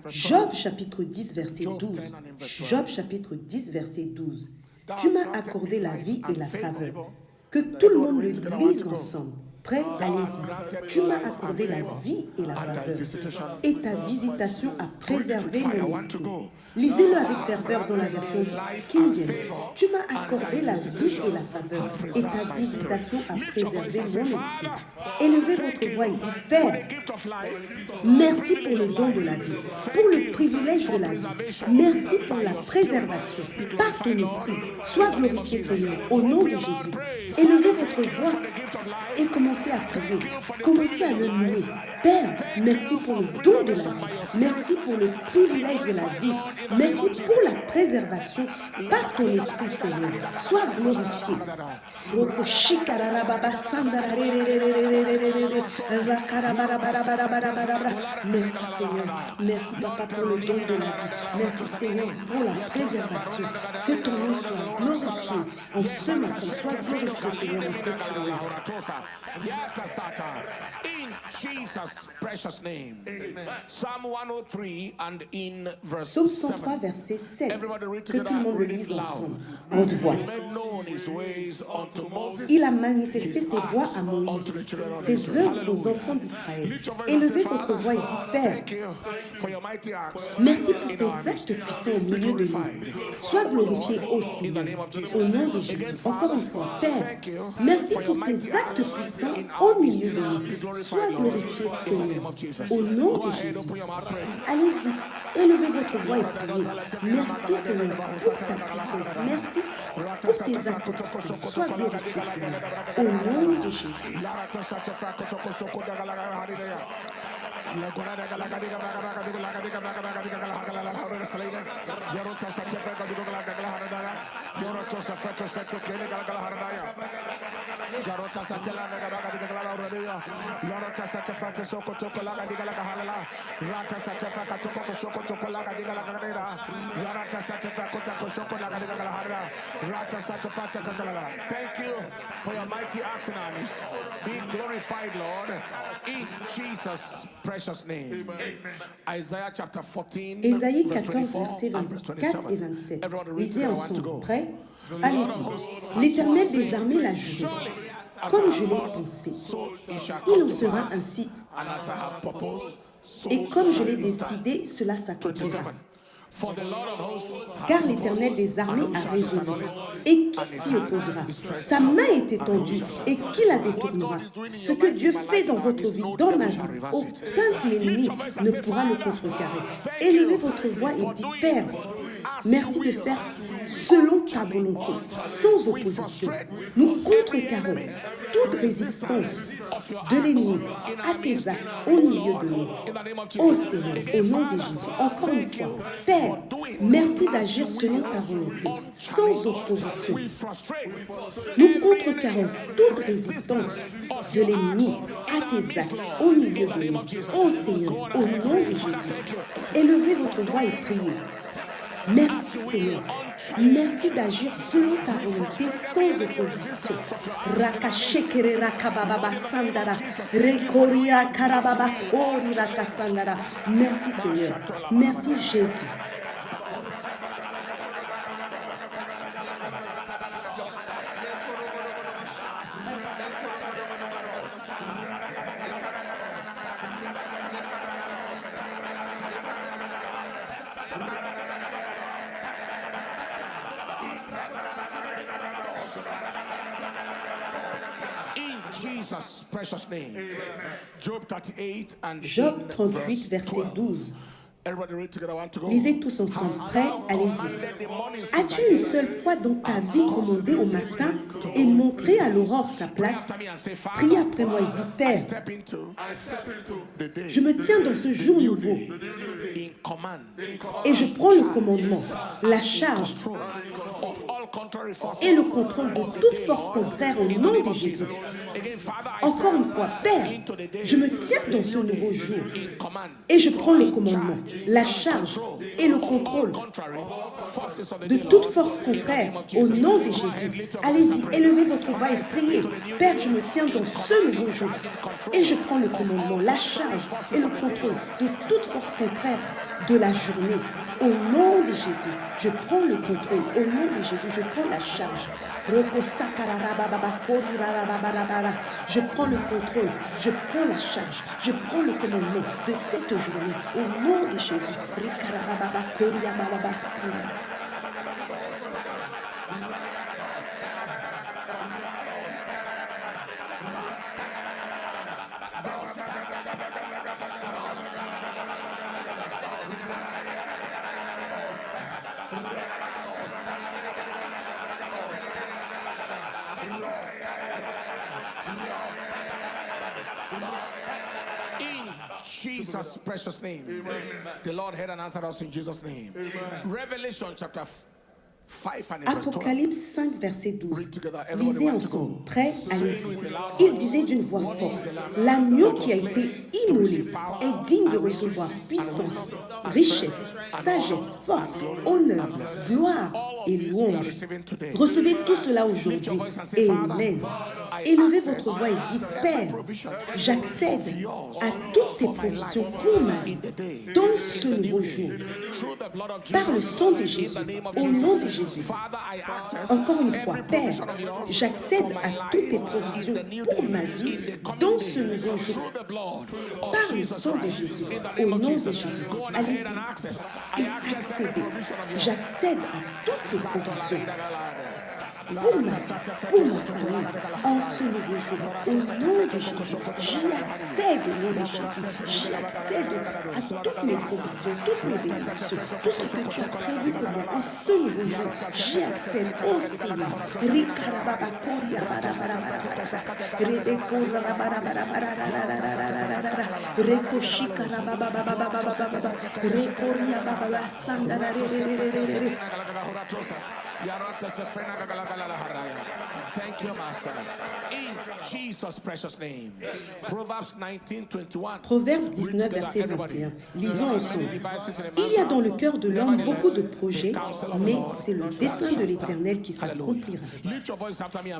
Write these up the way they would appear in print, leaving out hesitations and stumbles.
Job chapitre 10, verset 12. Job chapitre 10, verset 12. Tu m'as accordé la vie et la faveur. Que tout le monde le lise ensemble. Prêt? Allez-y. Tu m'as accordé la vie et la faveur. Et ta visitation a préservé mon esprit. Lisez-le avec ferveur dans la version King James. Tu m'as accordé la vie et la faveur. Et ta visitation a préservé mon esprit. Élevez votre voix et dites, Père, merci pour le don de la vie, pour le privilège de la vie. Merci pour la préservation. Par ton esprit, sois glorifié, Seigneur, au nom de Jésus. Élevez votre voix et commencez à prier. Commencez à le louer. Père, merci pour le don de la vie. Merci pour le privilège de la vie. Merci pour la préservation par ton esprit, Seigneur. Sois glorifié. Merci, Seigneur. Merci, Papa, pour le don de la vie. Merci, Seigneur, pour la préservation. Que ton nom soit glorifié en ce matin. Sois glorifié, Seigneur, en cette journée. In Jesus' precious name. Amen. Psalm 103 and in verse Psaume 103, verset 7. Que tout le monde le lise ensemble, en haute voix. Il a manifesté ses voies à Moïse, ses œuvres aux enfants d'Israël. Élevez votre voix et dites, Père, merci pour tes actes puissants au milieu de nous. Sois glorifié ô Seigneur, au nom de Jésus. Encore une fois, Père, merci pour tes actes puissants au milieu de nous. Sois glorifié, Seigneur, au nom de Jésus. Allez-y, élevez votre voix et priez. Merci, Seigneur, pour ta puissance. Merci pour tes actes puissants. Sois glorifié, Seigneur, au nom de Jésus. Thank you for your mighty acts in our midst. Be glorified, Lord, in Jesus' precious name. Isaiah chapter 14, Ésaïe verse 14, 24 versets and verse 24 et 27. 27. Everyone read Lisez together, one to ensemble. go. Prêt? Allez-y. L'Éternel des armées l'a juré. Comme je l'ai pensé, il en sera ainsi. And as I have proposed, so Et comme je shall l'ai it be. décidé, cela s'accomplira. 27. For the Lord of hosts has Car l'Éternel des armées a résolu. Et qui s'y opposera? Sa main est étendue. Et qui la détournera? Ce que Dieu fait dans votre vie, dans ma vie, aucun ennemi ne pourra le contrecarrer. Élevez votre voix et dites, Père, merci de faire selon ta volonté, sans opposition. Nous contrecarrons toute résistance de l'ennemi à tes actes au milieu de nous. Ô Seigneur, au nom de Jésus, encore une fois, Père, merci d'agir selon ta volonté, sans opposition. Nous contrecarrons toute résistance de l'ennemi à tes actes au milieu de nous. Ô Seigneur, au nom de Jésus, élevez votre voix et priez. Merci Seigneur. Merci d'agir selon ta volonté sans opposition. Rakashekere rakababa sandara. Rekoria karababa kori rakasandara. Merci Seigneur. Merci Jésus. Jesus' precious name. Job 38 and Job 38, verset 12. Everybody read together, one to go. Lisez tous ensemble. Prêts? Allez-y. As-tu une seule fois dans ta vie commandé au matin et montré à l'aurore sa place? Priez après moi et dites, Père, je me tiens dans ce jour nouveau et je prends le commandement, la charge et le contrôle de toute force contraire au nom de Jésus. Encore une fois, Père, je me tiens dans ce nouveau jour et je prends le commandement, la charge et le contrôle de toute force contraire au nom de Jésus. Allez-y, élevez votre voix et priez. Père, je me tiens dans ce nouveau jour et je prends le commandement, la charge et le contrôle de toute force contraire de la journée. Au nom de Jésus, je prends le contrôle. Au nom de Jésus, je prends la charge. Je prends le contrôle, je prends la charge, je prends le commandement de cette journée. Au nom de Jésus. Jesus' precious name. The Lord heard and answered us in Jesus' name. Revelation chapter 5 and verse 12. Apocalypse 5, verset 12. Lisez ensemble. Prêt? Allez-y. Il disait d'une voix forte, l'agneau qui a été immolé est digne de recevoir puissance, richesse, sagesse, force, honneur, gloire et louange. Recevez tout cela aujourd'hui. Amen. Élevez votre voix et dites, Père, j'accède à toutes tes provisions pour ma vie dans ce nouveau jour. Par le sang de Jésus, au nom de Jésus. Encore une fois, Père, j'accède à toutes tes provisions pour ma vie dans ce nouveau jour. Par le sang de Jésus, au nom de Jésus. Allez-y et accédez. J'accède à toutes tes provisions. Pour ma famille, en ce nouveau jour, au nom de Jésus, j'y accède au nom de Jésus, j'y accède à toutes mes provisions, toutes mes bénédictions, tout ce que tu as prévu pour moi en ce nouveau jour, j'y accède au Seigneur. Thank you, Master. In Jesus' precious name. Proverbs 19:21. Proverbe 19, verset 21. Lisons ensemble. Il y a dans le cœur de l'homme beaucoup de projets, mais c'est le dessein de l'Éternel qui s'accomplira.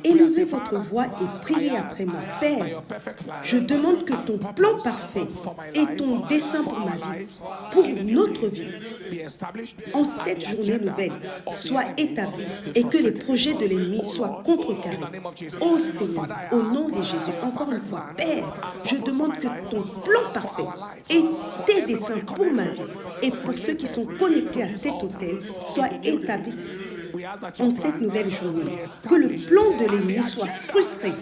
Élevez votre voix et priez après moi. Père, je demande que ton plan parfait et ton dessein pour ma vie, pour notre vie, en cette journée nouvelle, soient établis et que les projets de l'ennemi soient contrecarrés. Ô Seigneur, au nom de Jésus, encore une fois, Père, je demande que ton plan parfait et tes desseins pour ma vie et pour ceux qui sont connectés à cet autel soient établis en cette nouvelle journée. Que le plan de l'ennemi soit frustré,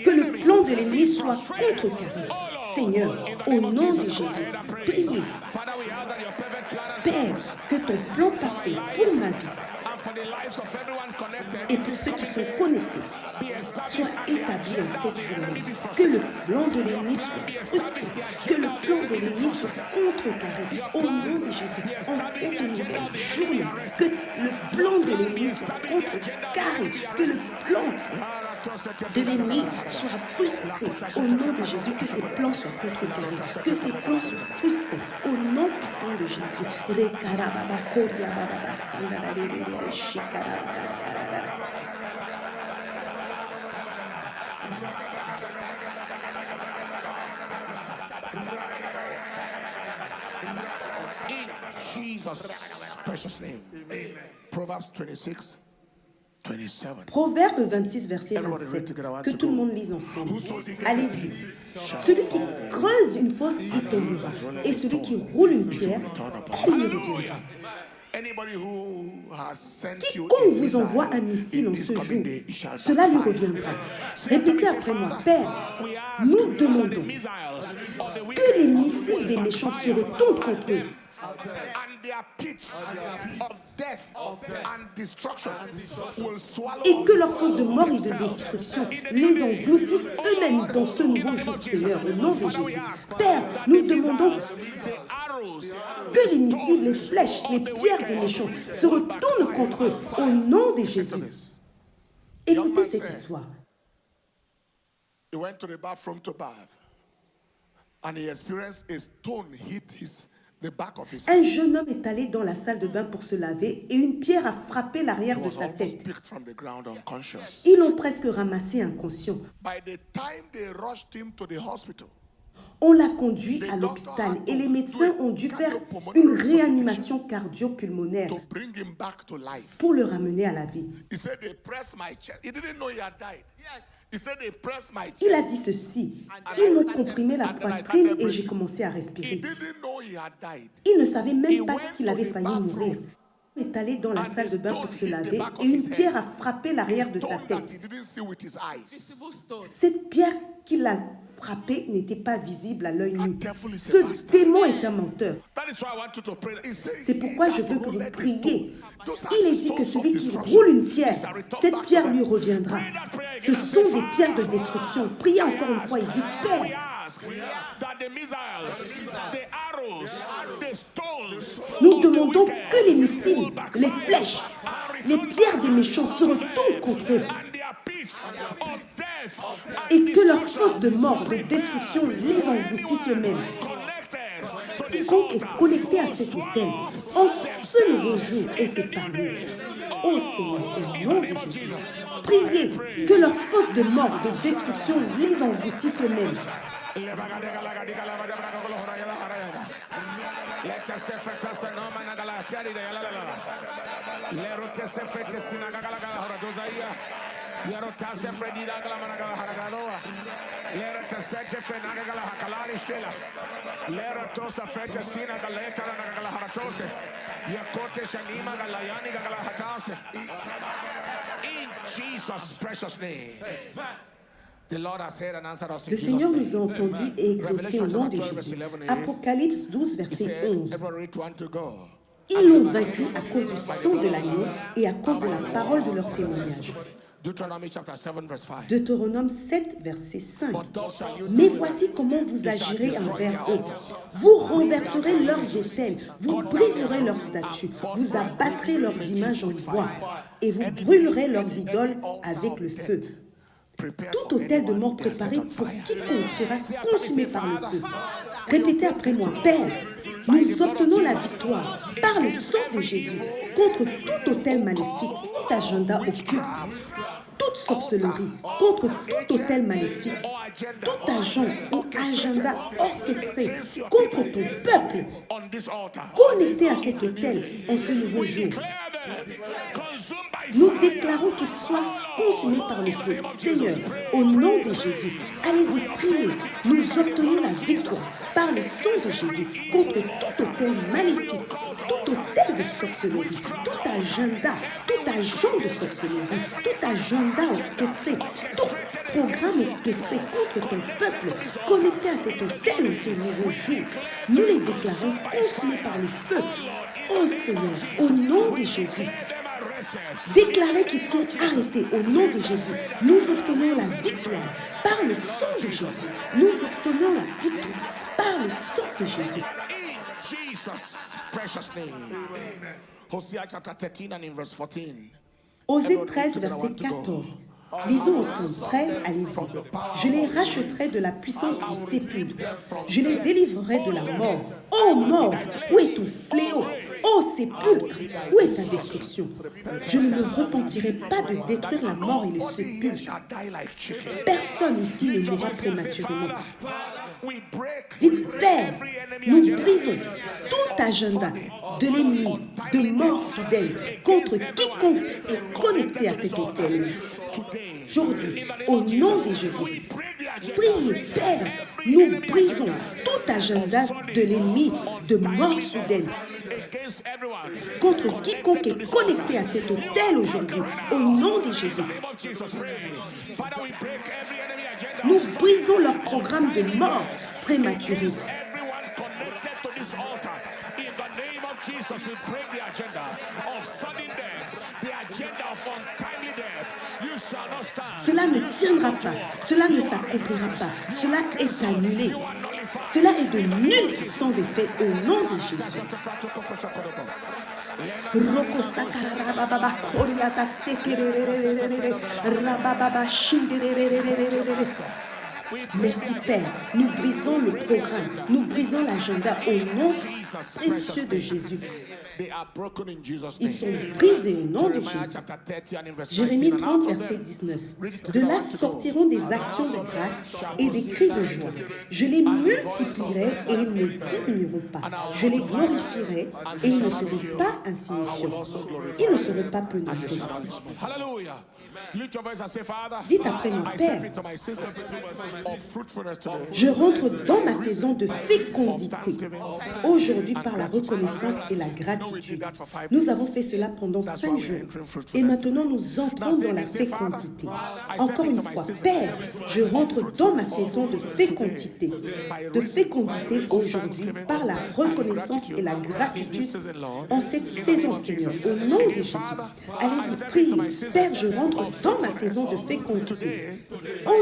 que le plan de l'ennemi soit contrecarré. Seigneur, au nom de Jésus, priez. Père, que ton plan parfait pour ma vie et pour ceux qui sont connectés soit établi en cette journée. Que le plan de l'ennemi soit frustré, que le plan de l'ennemi soit contrecarré au nom de Jésus en cette nouvelle journée. Que le plan de l'ennemi soit contrecarré, que le plan de l'ennemi soit frustré au nom de Jésus, que ses plans soient contrecarrés, que ses plans soient frustrés au nom puissant de Jésus. In Jesus' precious name. Proverbs 26. 27. Proverbe 26, verset 27. Que tout le monde lise ensemble. Allez-y. Celui qui creuse une fosse y tombera, et celui qui roule une pierre, elle lui reviendra. Quiconque vous envoie un missile en ce jour, cela lui reviendra. Répétez après moi. Père, nous demandons que les missiles des méchants se retournent contre eux. Et que leurs fosses de mort et de destruction les engloutissent eux-mêmes dans ce nouveau jour, Seigneur, au nom de Jésus. Père, nous demandons que les missiles, les flèches, les pierres des méchants se retournent contre eux, au nom de Jésus. Écoutez cette histoire. He went to the bathroom to bath, and he experienced a stone hit the back of his head. Un jeune homme est allé dans la salle de bain pour se laver et une pierre a frappé l'arrière de sa tête. Picked from the ground unconscious. Ils l'ont presque ramassé inconscient. By the time they rushed him to the hospital, On l'a conduit à l'hôpital et les médecins ont dû faire une réanimation cardio-pulmonaire to bring him back to life. pour le ramener à la vie. He said they pressed my chest. He didn't know he had died. Yes. He said they pressed my chest. Il a dit ceci, ils m'ont comprimé la poitrine et j'ai commencé à He respirer. didn't know he had died. Il ne savait même pas qu'il avait failli mourir. Il est allé dans la salle de bain pour se laver et une pierre a frappé l'arrière de sa Stone that tête. he didn't see with his eyes. Cette pierre qui l'a frappé n'était pas visible à l'œil nu. Ce démon est un menteur. That is why I want you to pray. He said, C'est pourquoi je veux que vous priez. Il est dit que celui qui roule une pierre, cette pierre lui reviendra. Ce sont des pierres de destruction. Priez encore une fois et dites, Père, That the missiles, the arrows, the stones, nous demandons que les missiles, les flèches, les pierres des méchants se retournent contre eux and their pits of death et que leurs fosses de mort, de destruction les engloutissent eux-mêmes. connected to this Quiconque est connecté à cet autel, en ce nouveau jour, est épargné. Ô Seigneur, au nom de Jésus, priez que leurs fosses de mort, de destruction les engloutissent eux-mêmes. In Jesus' precious name. The Lord has heard and answered us in Le Jesus' Seigneur name. nous a entendus et exaucés au nom de Jésus. Apocalypse 12, He verset said, 11. every rich one to go. Ils l'ont vaincu à cause du sang de l'agneau et à cause de la parole de leur témoignage. Deuteronomy chapter 7 verse 5. Deutéronome 7, verset 5. But thou shalt use Mais voici comment vous agirez envers eux. Vous renverserez leurs autels, vous briserez leurs statues, vous abattrez leurs images en bois et vous brûlerez leurs idoles avec le feu. Tout autel de mort préparé pour quiconque sera consumé par le feu. Répétez après moi, Père, nous obtenons la victoire par le sang de Jésus contre tout autel maléfique, tout agenda occulte, toute sorcellerie, contre tout autel maléfique, tout agent ou agenda orchestré contre ton peuple, on this altar. connecté à cet autel en ce nouveau jour. Consumed by Nous déclarons qu'il soit consumé par le feu. Seigneur, au nom de Jésus, allez-y, priez. Nous obtenons la victoire par le sang de Jésus contre tout autel maléfique, tout autel de sorcellerie, tout agenda, tout agent de sorcellerie, tout agenda orchestré, tout programme orchestré contre ton peuple connecté à cet autel en ce nouveau jour. Nous les déclarons consumés par le feu. Ô Seigneur, au nom de Jésus, déclarez qu'ils sont arrêtés au nom de Jésus. Nous obtenons la victoire par le sang de Jésus. Nous obtenons la victoire par le sang de Jésus. in Jesus' precious name. Hosea chapter 13 and in verse 14. Osée 13, verset 14. Lisons ensemble. Prêts? Allez-y. Je les rachèterai de la puissance du sépulcre. Je les délivrerai de la mort. Ô mort, où est ton fléau? Ô sépulcre, où est ta destruction? Je ne me repentirai pas de détruire la mort et le They sépulcre. shall die like chicken. Personne ici ne mourra prématurément. We break Dites, Père, nous brisons tout agenda de l'ennemi de mort soudaine contre quiconque est connecté à cet autel. Aujourd'hui, au nom de Jésus, priez, Père, nous brisons tout agenda de l'ennemi de mort soudaine against everyone. contre quiconque est connecté à cet autel aujourd'hui, au nom de Jésus. Of Jesus, pray. Father, we break every enemy agenda. Nous brisons leur programme de mort prématurée. Everyone connected to this altar. In the name of Jesus, we break the agenda of sudden death, the agenda of untimely death. You shall not stand. Cela ne tiendra pas, cela ne s'accomplira pas, cela est annulé. Cela est de nul et sans effet au nom de Jésus. Roko sakarababa koriata sekererererere, rabababa shindererererere. Merci Père, nous brisons le programme, nous brisons l'agenda au nom précieux de Jésus. They are broken in Jesus' Ils sont name. brisés au nom de Jeremiah Jésus. chapter 30 and in verse Jérémie 19. 30, verset 19. De là sortiront des actions de grâce et des cris de joie. Je les multiplierai et ils ne diminueront pas. Je les glorifierai et ils ne seront pas insignifiants. Ils ne seront pas peu nombreux. Hallelujah. Lift your voice and say, Father, Dites après moi, I Père, step into my season of fruitfulness today. je rentre dans ma saison de fécondité. Aujourd'hui, par la reconnaissance et la gratitude. Nous avons fait cela pendant 5 jours. Et maintenant, nous entrons dans la fécondité. Encore une fois, Père, je rentre dans ma saison de fécondité. De fécondité aujourd'hui par la reconnaissance et la gratitude en cette saison, Seigneur. Au nom de Jésus. Allez-y, priez. Père, je rentre dans ma saison de fécondité.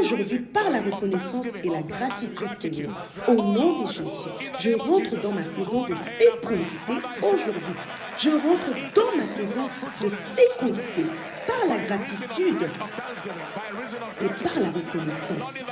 Aujourd'hui, par la reconnaissance et la gratitude, Seigneur, au nom de Jésus, je rentre dans ma saison de fécondité aujourd'hui. Je rentre dans ma saison de fécondité par la gratitude et par la reconnaissance.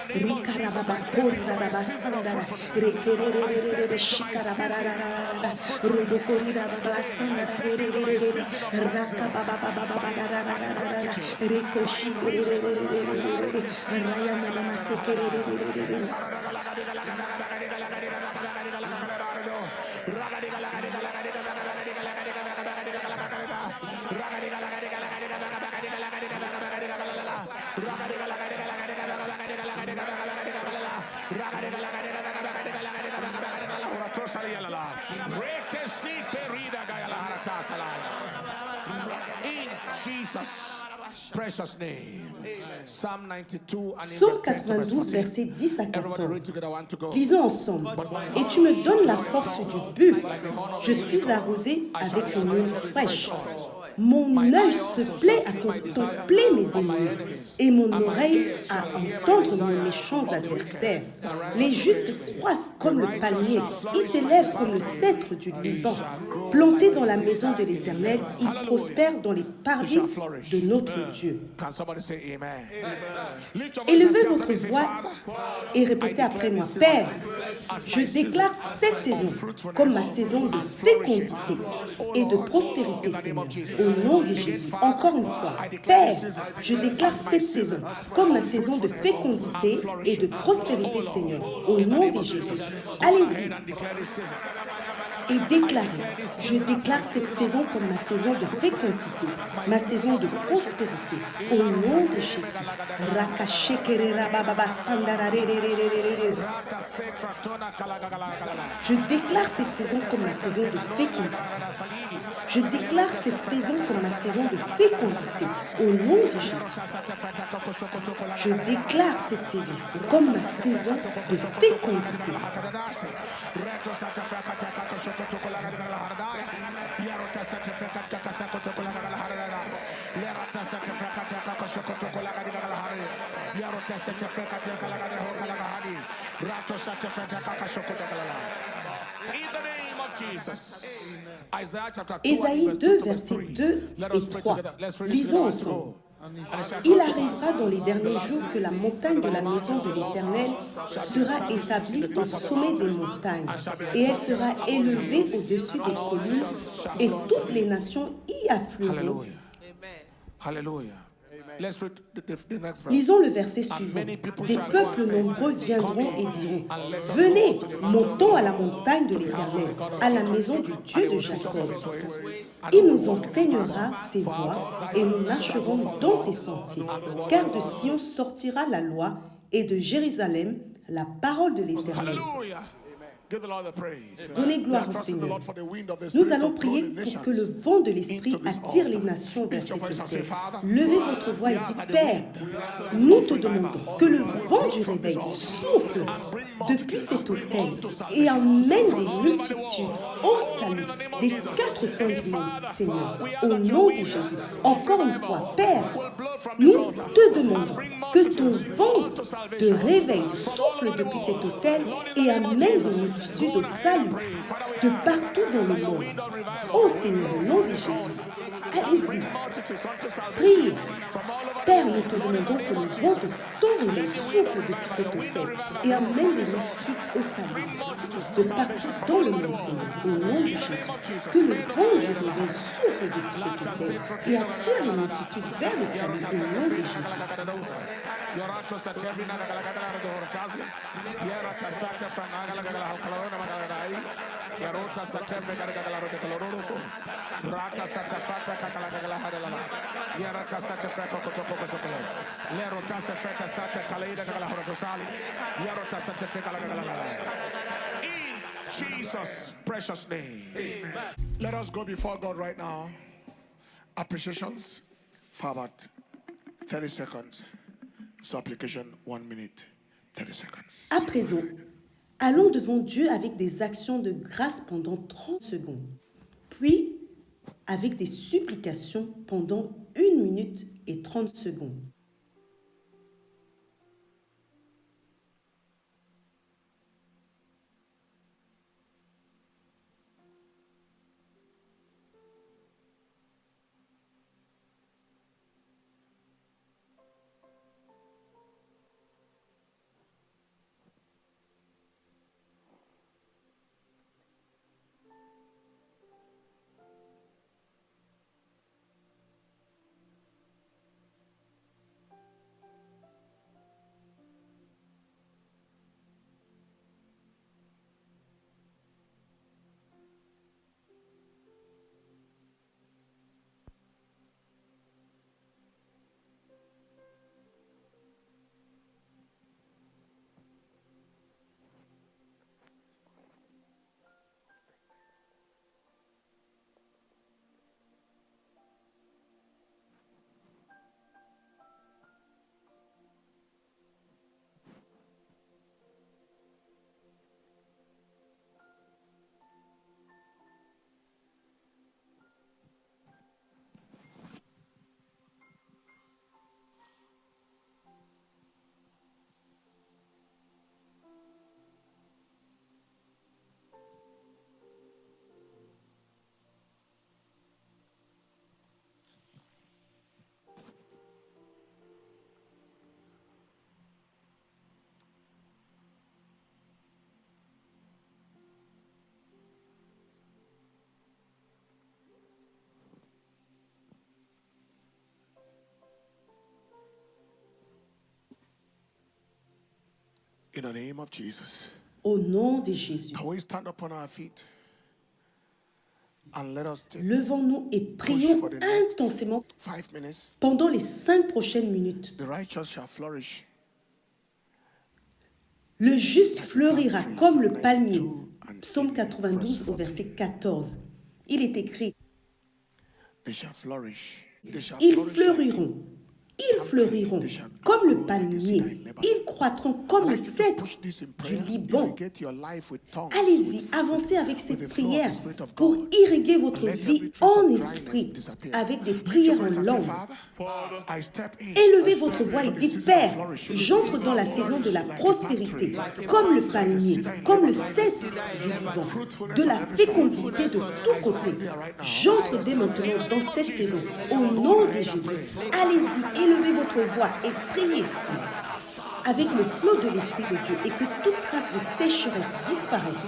In Jesus' precious name. Psalm 92 and in Psaume verse 10 to verse 92, 14. versets 10 à Everybody 14. read together, one to go. Lisons ensemble. Et tu me donnes la force du buffle. Je suis arrosé avec une huile fraîche. Mon œil se plaît à contempler mes ennemis et mon oreille à entendre mes méchants adversaires. Les justes croissent comme le palmier, ils s'élèvent comme le cèdre du Liban. Plantés dans la maison de l'Éternel, ils prospèrent dans les parvis de notre Dieu. Can somebody say amen? Lift your voice and Élevez say votre after me, say, voix Father, et répétez après moi. Père, je déclare cette saison comme ma saison de fécondité et de prospérité, Seigneur, au nom de Jésus. Encore une fois, Père, je déclare cette saison comme ma saison de fécondité et de prospérité, Seigneur, au nom de Jésus. Allez-y et déclarez. Je déclare cette saison comme ma saison de fécondité, ma saison de prospérité, au nom de Jésus. Je déclare cette saison comme ma saison de fécondité. Je déclare cette saison comme ma saison de fécondité, au nom de Jésus. Je déclare cette saison comme ma saison de fécondité. in the name of Jesus. Isaiah chapter 2 Ésaïe and 2, verse versets 3. 2 Let et us read 3. together. Let's read Lisons together. ensemble. And it shall Il come to arrivera dans les derniers jours que la montagne de la maison de l'Éternel sera établie au sommet des montagnes, et elle sera élevée au-dessus des collines, et toutes les nations y afflueront. Hallelujah. Hallelujah. Let's read the next verse. Lisons le verset suivant. Des peuples nombreux viendront et diront, venez, montons à la montagne de l'Éternel, à la maison du Dieu de Jacob. Il nous enseignera ses voies et nous marcherons dans ses sentiers. Car de Sion sortira la loi et de Jérusalem la parole de l'Éternel. Hallelujah. Give the Lord the praise. Donnez We gloire are au trusting the Seigneur. Lord for the wind of the Nous Spirit allons of prier God in pour nations. que le vent de l'Esprit attire les nations vers cette terre. Levez votre voix et dites, Père, nous te demandons que le vent du réveil souffle depuis cet autel et emmène des multitudes au salut des quatre coins du monde, Seigneur, au nom de Jésus. Encore une fois, Père, nous te demandons que ton vent de réveil souffle depuis cet autel et amène des multitudes au salut de partout dans le monde. Ô Seigneur, au nom de Jésus, allez-y, priez. Père, nous te demandons que le vent de ton réveil souffle depuis cet hôtel et amène des multitudes au salut. De partout dans le monde, Seigneur, au nom de Jésus, que le vent du réveil souffle depuis cet hôtel et attire les multitudes vers le salut au nom de Jésus. Yarota Satefe Garagala de Coloroso, Rata Satafata Cagalagala, Yarata Satefeco Cotoco Chocolate, Lerota Safeta Sata Caleda Galarotosali, Yarota Satefeca. In Jesus' precious name. Amen. Let us go before God right now. Appreciations for about 30 seconds. Supplication 1 minute, 30 seconds. À présent, allons devant Dieu avec des actions de grâce pendant 30 secondes, puis avec des supplications pendant 1 minute et 30 secondes. In the name of Jesus. Au nom de Jésus, Can we stand up on our feet and let us take levons-nous et prions for the next intensément 5 minutes? pendant les 5 prochaines minutes. The righteous shall flourish. Le juste fleurira comme le palmier. Psaume 92 au verset 14. Il est écrit, They shall flourish. They shall ils flourish. fleuriront. Ils fleuriront comme le palmier. Ils croîtront comme le cèdre du Liban. Allez-y, avancez avec cette prière pour irriguer votre vie en esprit avec des prières en langue. Élevez votre voix et dites, Père, j'entre dans la saison de la prospérité, comme le palmier, comme le cèdre du Liban, de la fécondité de tous côtés. J'entre dès maintenant dans cette saison, au nom de Jésus. Allez-y, élevez votre voix et priez avec le flot de l'Esprit de Dieu et que toute trace de sécheresse disparaisse.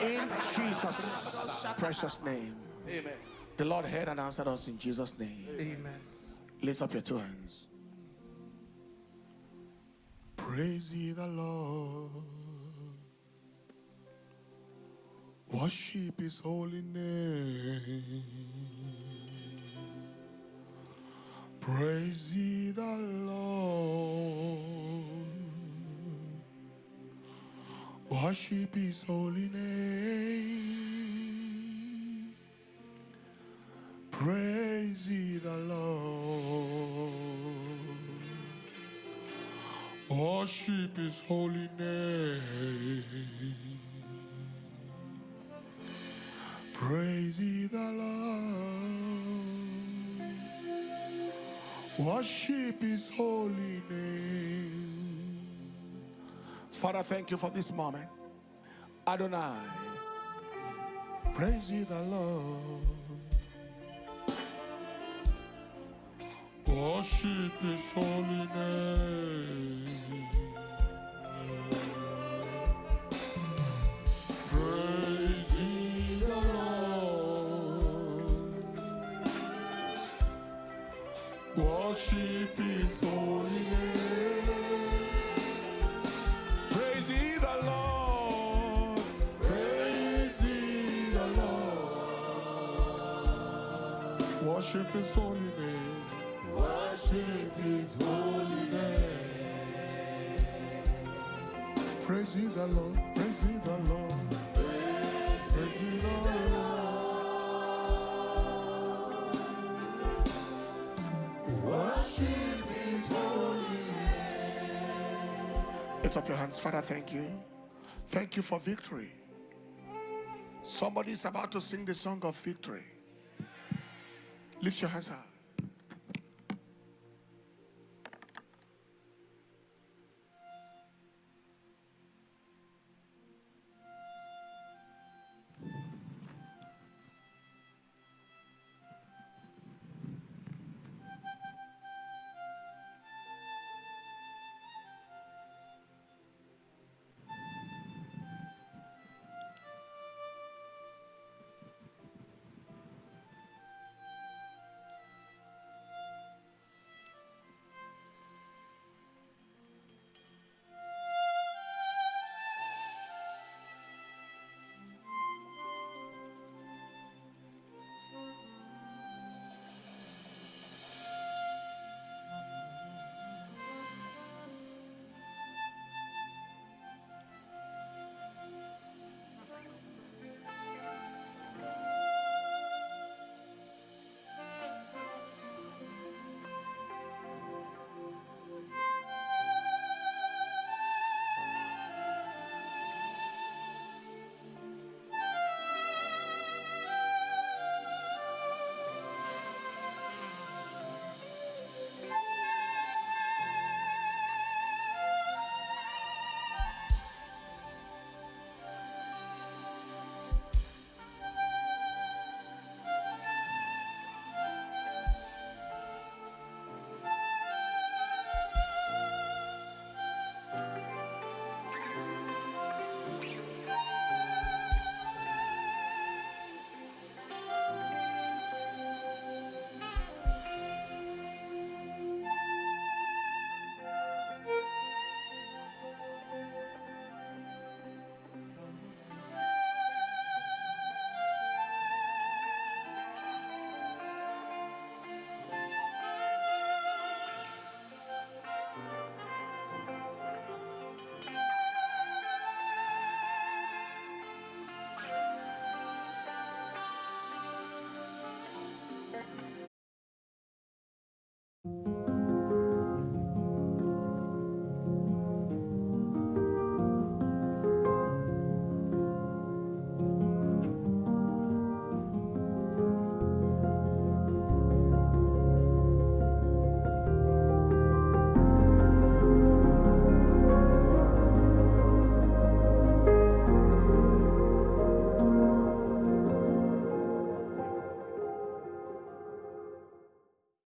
In Jesus' precious name. Amen. The Lord heard and answered us in Jesus' name. Amen. Lift up your two hands. Praise ye the Lord. Worship his holy name. Praise ye the Lord. Worship his holy name. Praise ye the Lord. Worship his holy name. Praise ye the Lord. Worship his holy name. Father, thank you for this moment. Adonai, praise ye the Lord. Worship his holy name. Praise ye the Lord. Worship his holy name. Praise ye the Lord. Praise ye the Lord. Worship his holy name. Worship his holy name. Praise ye the Lord. Praise ye the Lord. Praise ye the Lord. Worship his holy name. Lift up your hands. Father, thank you. Thank you for victory. Somebody is about to sing the song of victory. Lift your hands up.